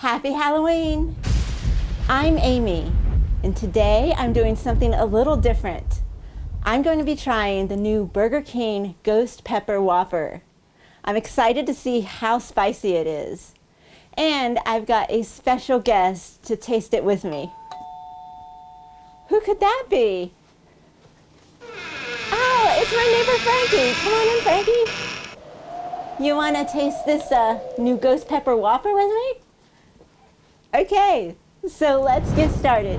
Happy Halloween! I'm Amy, and today I'm doing something a little different. I'm going to be trying the new Burger King Ghost Pepper Whopper. I'm excited to see how spicy it is. And I've got a special guest to taste it with me. Who could that be? Oh, it's my neighbor Frankie. Come on in, Frankie. You want to taste this new Ghost Pepper Whopper with me? Okay, so let's get started.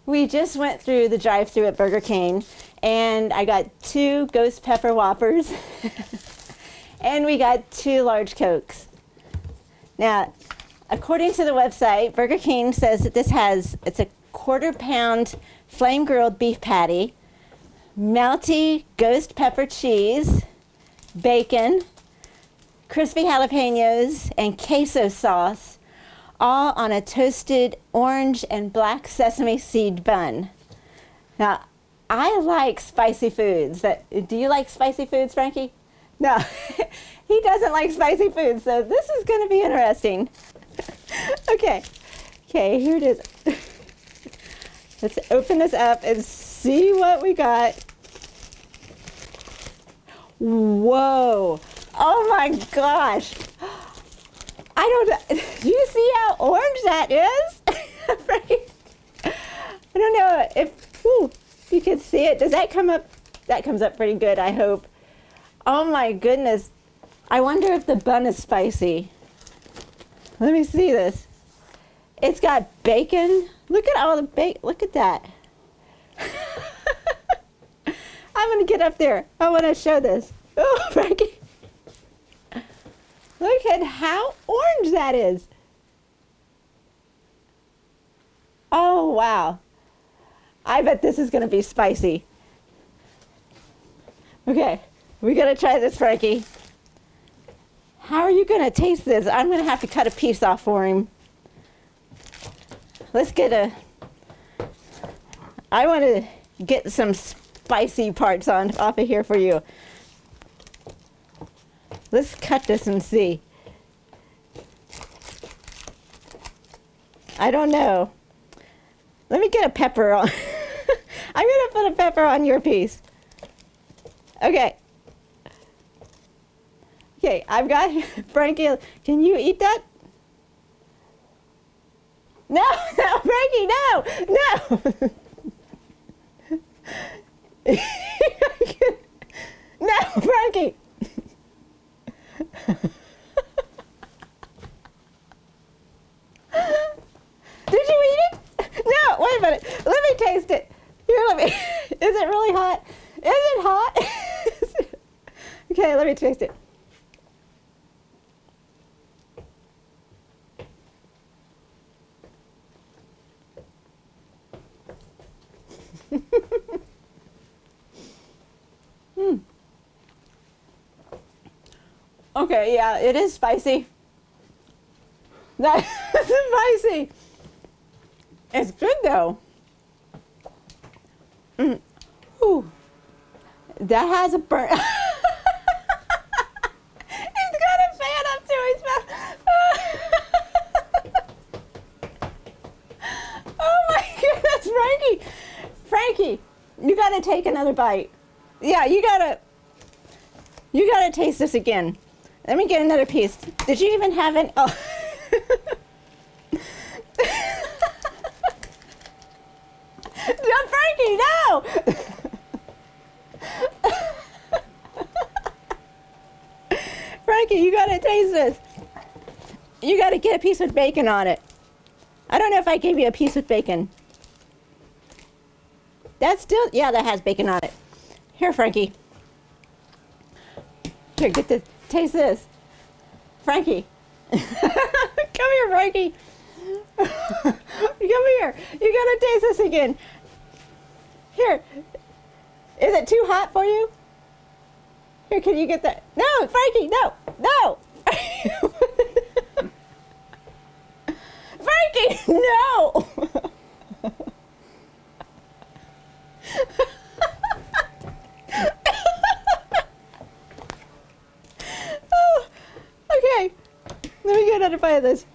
We just went through the drive-thru at Burger King, and I got 2 Ghost Pepper Whoppers, and we got 2 large Cokes. Now, according to the website, Burger King says that it's a 1/4 pound flame-grilled beef patty, melty ghost pepper cheese, bacon, crispy jalapenos, and queso sauce, all on a toasted orange and black sesame seed bun. Now, I like spicy foods. Do you like spicy foods, Frankie? No, he doesn't like spicy foods, so this is going to be interesting. Okay, here it is. Let's open this up and see what we got. Whoa! Oh my gosh! I don't know. Do you see how orange that is? I don't know if you can see it. Does that come up? That comes up pretty good, I hope. Oh my goodness. I wonder if the bun is spicy. Let me see this. It's got bacon. Look at all the bacon. Look at that. I'm going to get up there. I want to show this. Oh, Frankie. Look at how orange that is. Oh, wow. I bet this is going to be spicy. Okay, we're going to try this, Frankie. How are you going to taste this? I'm going to have to cut a piece off for him. I want to get some spicy parts off of here for you. Let's cut this and see. I don't know. Let me get a pepper on. I'm going to put a pepper on your piece. Okay. Okay, I've got Frankie. Can you eat that? No, Frankie, no. No, Frankie. Did you eat it? No, wait a minute. Let me taste it. Here, is it really hot? Is it hot? Okay, let me taste it. Okay, yeah, it is spicy. That is spicy. It's good though. Ooh. That has a burn. He's got a fan up to his mouth. Oh my goodness, Frankie, you gotta take another bite. Yeah, you gotta taste this again. Let me get another piece. Did you even have any? Oh. No, Frankie, no! Frankie, you gotta taste this. You gotta get a piece with bacon on it. I don't know if I gave you a piece with bacon. That's still, yeah, that has bacon on it. Here, Frankie. Here, get this. Taste this. Frankie. Come here, Frankie. Come here. You gotta taste this again. Here. Is it too hot for you? Here, can you get that? No, Frankie, no. No. Frankie, no. Oh, okay. another bite of this.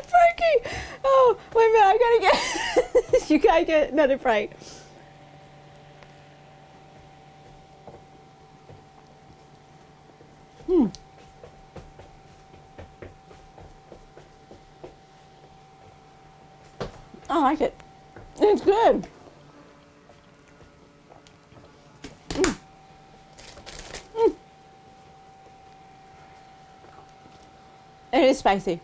Frankie! Oh, wait a minute, I gotta get, you gotta get another bite. I like it. It's good. It is spicy.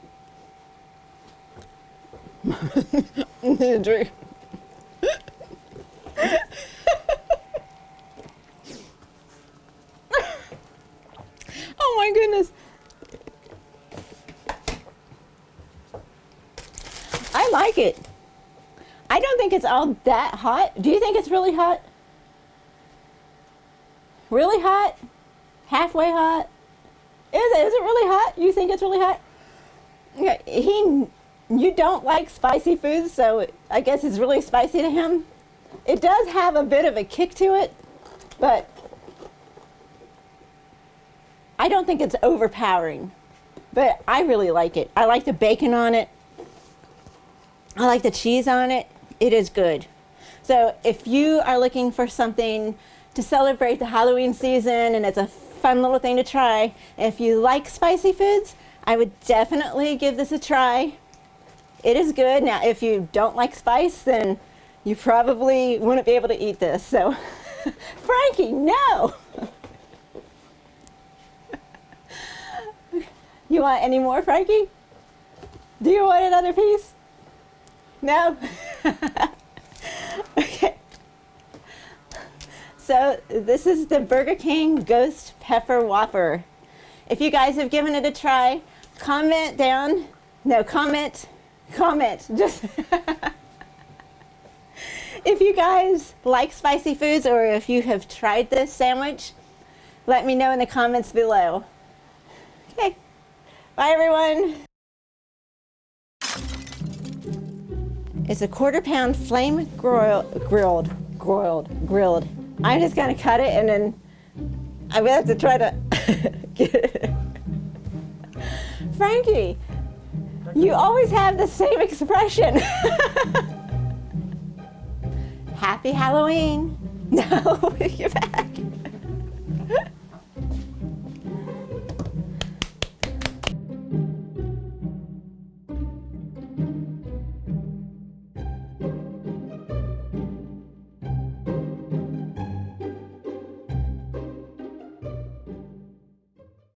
Drink. Oh my goodness. I like it. I don't think it's all that hot. Do you think it's really hot? Really hot? Halfway hot? Is it really hot? You think it's really hot? Okay, you don't like spicy foods, so I guess it's really spicy to him. It does have a bit of a kick to it, but I don't think it's overpowering. But I really like it. I like the bacon on it. I like the cheese on it. It is good. So if you are looking for something to celebrate the Halloween season and it's a fun little thing to try, if you like spicy foods, I would definitely give this a try. It is good. Now, if you don't like spice, then you probably wouldn't be able to eat this. So, Frankie, no! You want any more, Frankie? Do you want another piece? No? Okay. So this is the Burger King Ghost Pepper Whopper. If you guys have given it a try, comment down. No, comment. Just if you guys like spicy foods or if you have tried this sandwich, let me know in the comments below. Okay. Bye, everyone. It's a 1/4 pound flame grilled. I'm just gonna cut it and then I'm gonna have to try to get it. Frankie, you always have the same expression. Happy Halloween. No, you're back.